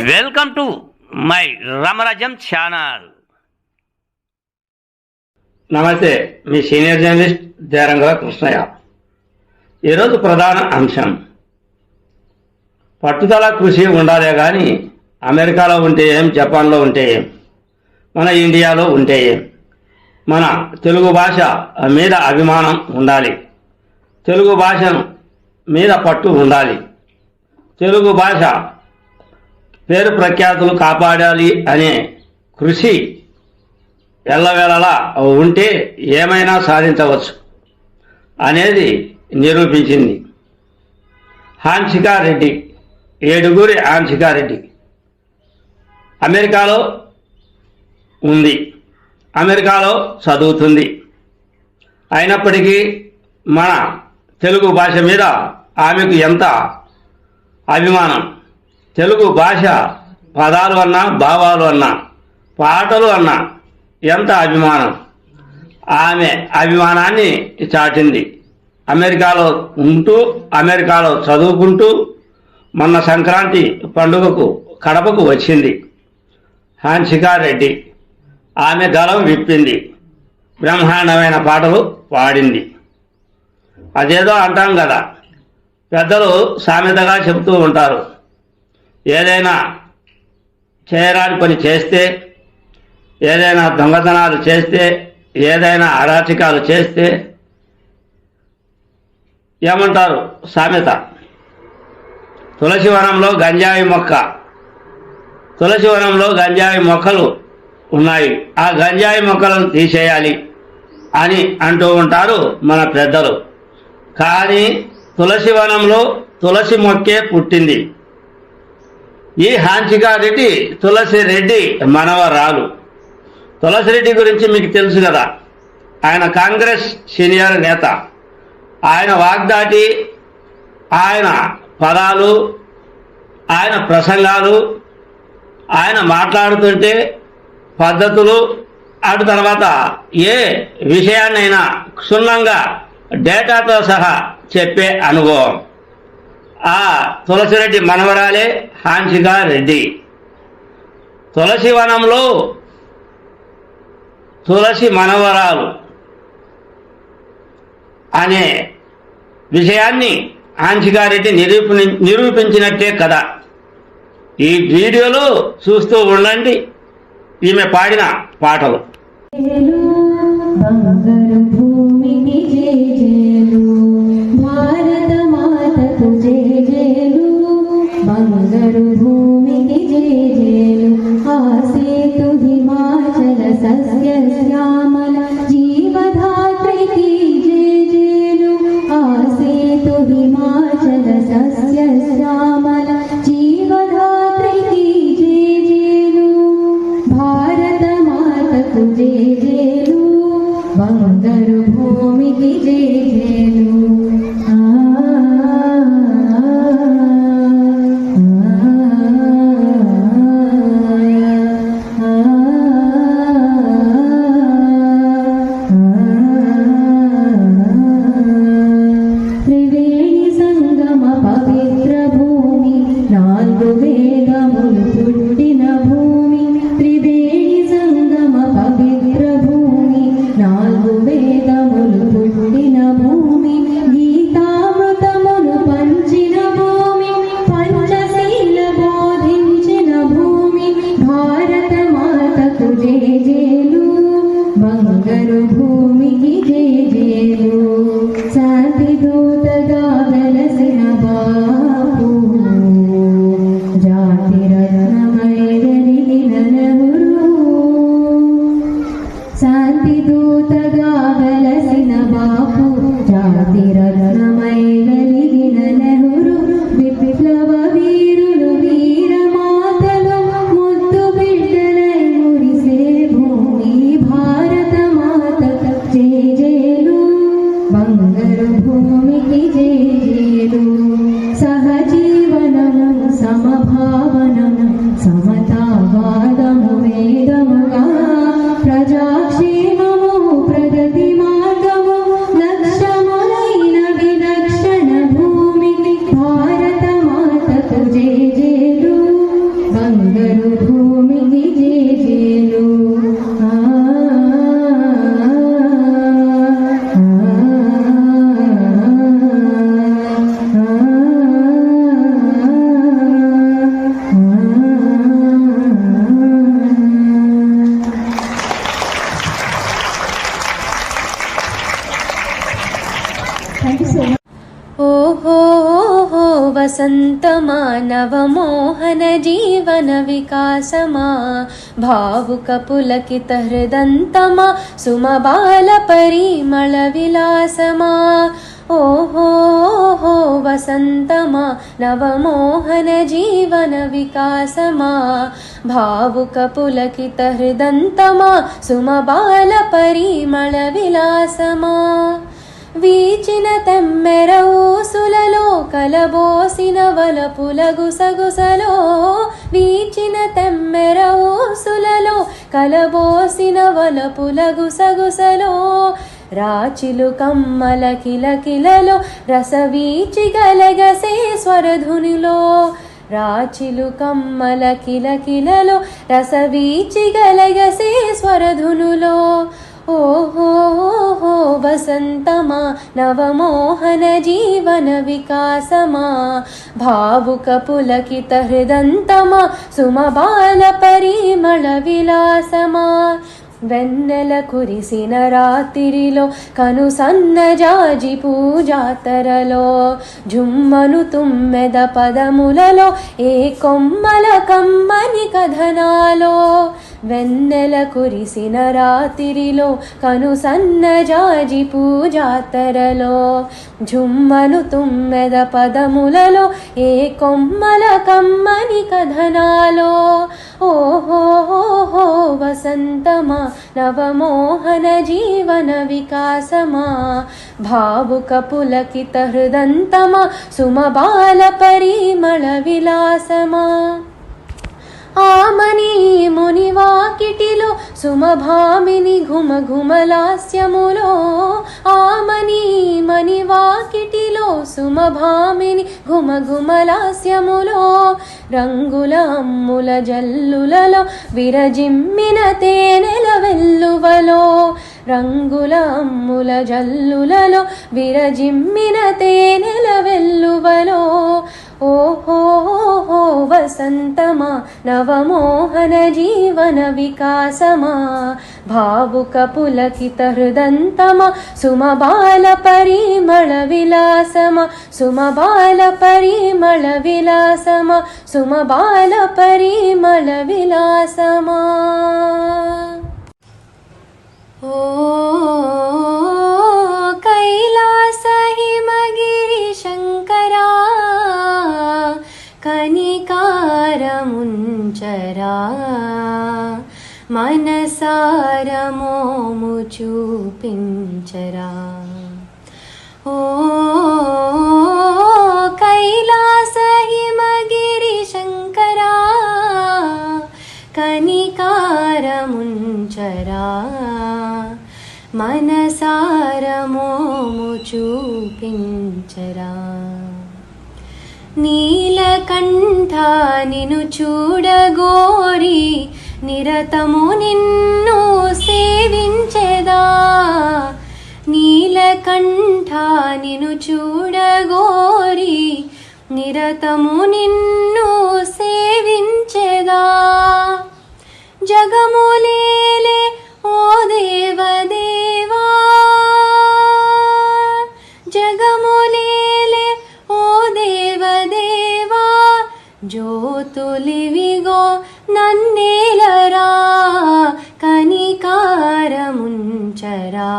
Welcome to my Ramarajyam channel. నమస్తే, మీ senior journalist దేరంగల Krishnaiah. ఈరోజు ప్రధాన అంశం పట్టుదల కృషి ఉండాలే కానీ అమెరికాలో ఉంటే ఏం, జపాన్లో ఉంటే ఏం, మన ఇండియాలో ఉంటే ఏం, మన తెలుగు భాష మీద అభిమానం ఉండాలి, తెలుగు భాషను మీద పట్టు ఉండాలి, తెలుగు భాష పేరు ప్రఖ్యాతులు కాపాడాలి అనే కృషి ఎల్లవేళలా ఉంటే ఏమైనా సాధించవచ్చు అనేది నిరూపించింది హాన్షికారెడ్డి, ఏడుగురి హాన్షికారెడ్డి. అమెరికాలో ఉంది, అమెరికాలో చదువుతుంది. అయినప్పటికీ మన తెలుగు భాష మీద ఆమెకు ఎంత అభిమానం, తెలుగు భాష పదాలు అన్నా, భావాలు అన్నా, పాటలు అన్నా ఎంత అభిమానం. ఆమె అభిమానాన్ని చాటింది. అమెరికాలో ఉంటూ, అమెరికాలో చదువుకుంటూ మొన్న సంక్రాంతి పండుగకు కడపకు వచ్చింది హాన్షికారెడ్డి. ఆమె గళం విప్పింది, బ్రహ్మాండమైన పాటలు పాడింది. అదేదో అంటాం కదా, పెద్దలు సామెతగా చెబుతూ ఉంటారు, ఏదైనా చేయరాని పని చేస్తే, ఏదైనా దొంగతనాలు చేస్తే, ఏదైనా అరాచకాలు చేస్తే ఏమంటారు సామెత, తులసివనంలో గంజాయి మొక్క, తులసివనంలో గంజాయి మొక్కలు ఉన్నాయి, ఆ గంజాయి మొక్కలను తీసేయాలి అని అంటూ ఉంటారు మన పెద్దలు. కానీ తులసివనంలో తులసి మొక్కే పుట్టింది. ఈ హాన్షికారెడ్డి తులసిరెడ్డి మనవరాలు. తులసిరెడ్డి గురించి మీకు తెలుసు కదా, ఆయన కాంగ్రెస్ సీనియర్ నేత. ఆయన వాగ్దాటి, ఆయన పదాలు, ఆయన ప్రసంగాలు, ఆయన మాట్లాడుతుంటే పద్ధతులు, అటు తర్వాత ఏ విషయాన్నైనా క్షుణ్ణంగా డేటాతో సహా చెప్పే అనుభవం ఆ తులసిరెడ్డి మనవరాలే హాన్షికారెడ్డి. తులసివనంలో తులసి మనవరాలు అనే విషయాన్ని హాన్షికారెడ్డి నిరూపించినట్టే కదా. ఈ వీడియోలో చూస్తూ ఉండండి ఈమె పాడిన పాటలు. బంగారు భూమికి జేజేలు, ఆసేతు హిమాచల సస్య శ్యామల జీవధాత్రికి జేజేలు, ఆసేతు హిమాచల సస్య శ్యామల జీవధాత్రికి జేజేలు, భారత మాతకు జేజేలు, బంగారు భూమికి జేజేలు. త్రివేణి సంగమ పవిత్ర భూమి ఓహో వసంతమా నవమోహన జీవన వికాసమా భావుక పులకిత హృదంతమా సుమబాల పరిమళ విలాసమా ఓహో వసంతమా నవమోహన జీవన వికాసమా భావుక పులకిత హృదంతమా సుమబాల పరిమళ విలాసమా వీచిన తెమ్మెర ఊసులలో కలబోసిన వలపుల గుసగుసలో వీచిన తెమ్మెర ఊసులలో కలబోసిన వలపుల గుసగుసలో రాచిలు కమ్మల కిలకిలలో రసవీచి గలగసే స్వరధునిలో రాచిలు కమ్మల కిలకిలలో రసవీచి గలగసే స్వరధునులో ఓహో వసంతమా నవమోహన జీవన వికాసమా భావుక పులకిత హృదంతమా సుమబాల పరిమళ విలాసమా వెన్నెల కురిసిన రాత్రిలో కను సన్నజాజి పూజాతరలో జుమ్మను తుమ్మెద పదములలో ఏ కొమ్మల కమ్మని కథనాలో వెన్నెల కురిసిన రాత్రిలో కను సన్నజాజి పూజాతరలో జుమ్మను తుమ్మెద పదములలో ఏ కొమ్మల కమ్మని కథనాలో ఓహో వసంతమా నవమోహన జీవన వికాసమా భావుక పులకిత హృదంతమా సుమబాల పరిమళ విలాసమా ఆమని మునివాకిటిలో సుమభామిని ఘుమఘుమలాస్యములో ఆమని మణివాకిటిలో సుమభామిని ఘుమఘుమలాస్యములో రంగుల అమ్ముల జల్లులలో విరజిమ్మిన తేనెల వెల్లువలో రంగుల అమ్ముల జల్లులలో విరజిమ్మిన తేనెల వెల్లువలో ఓహో వసంతమా నవమోహన జీవన వికాసమా భావుక పులకిత హృదంతమా సుమబాల పరిమళ విలాసమా సుమబాల పరిమళ విలాసమా సుమబాల పరిమళ విలాసమా ఓ కైలాస హిమగిరి శంకరా కనికారముంచరా మనసారమోము చూపించరా ఓ కైలాస హిమగిరి శంకరా కనికారముంచరా మనసారమోము చూపించరా నీలకంఠ నిన్ను చూడగోరి నిరతము నిన్ను సేవించెదా నీలకంఠ నిన్ను చూడగోరి నిరతము నిన్ను సేవించెదా జగములేలే ఓ దేవదేవా జగములేలే ఓ దేవదేవా జ్యోతులివిగో నన్నేలరా కనికారముంచరా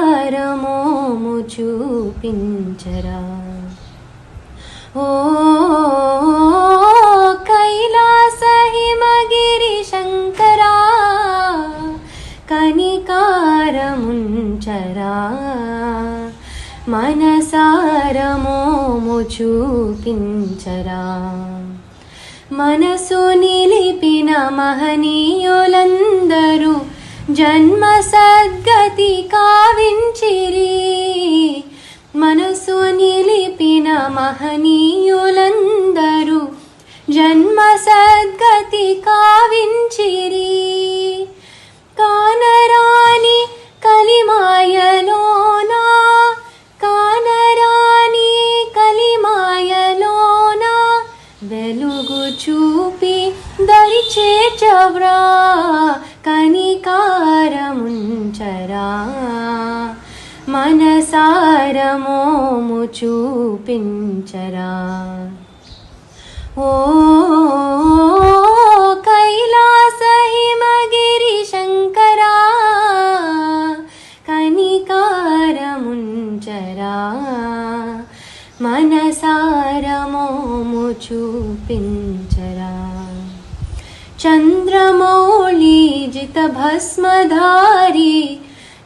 మనసారమోము చూపించరా ఓ కైలాస హిమగిరి శంకరా కనికారముంచరా, から మనసారమోము చూపించరా. మనసు నిలిపిన మహనీయులందరూ జన్మ సద్గతి కావించిరి. మనసు నిలిపిన మహనీయులందరూ జన్మ సద్గతి కావించిరి. కానరాని కలిమాయలోనా, కానరాని కలిమాయలోనా వెలుగు చూపి దరి చేర్చవ్రా. కనికారముంచరా, మనసార కనికారమోము చూపించరా ఓ కైలాస హిమగిరి శంకరా కనికారముంచరా మనసారమోము చూపించరా చంద్రమౌళీజిత భస్మధారి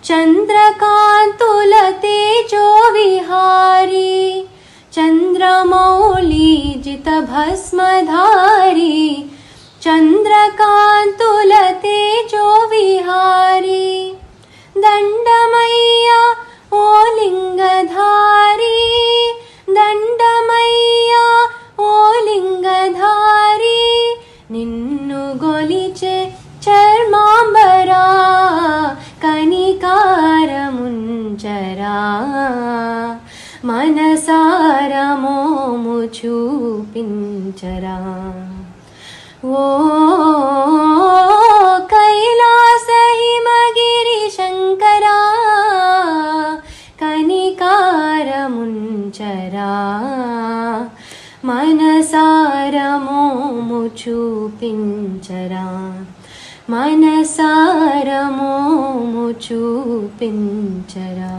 చంద్రకాంతుల తేజో విహారీ చంద్రమౌళీజిత భస్మధారి చంద్రకాంతుల తేజో విహారీ దండమయ్యా ఓ లింగధారి దండమయ్యా ఓ లింగధారి నిన్ను గొలిచే చర్మాంబరా కనికారముంచరా మనసారమోము చూపించరా ఓ కైలాస హిమగిరి శంకరా కనికారముంచరా మనసారమోము చూపించరా మనసారమోము చూపించరా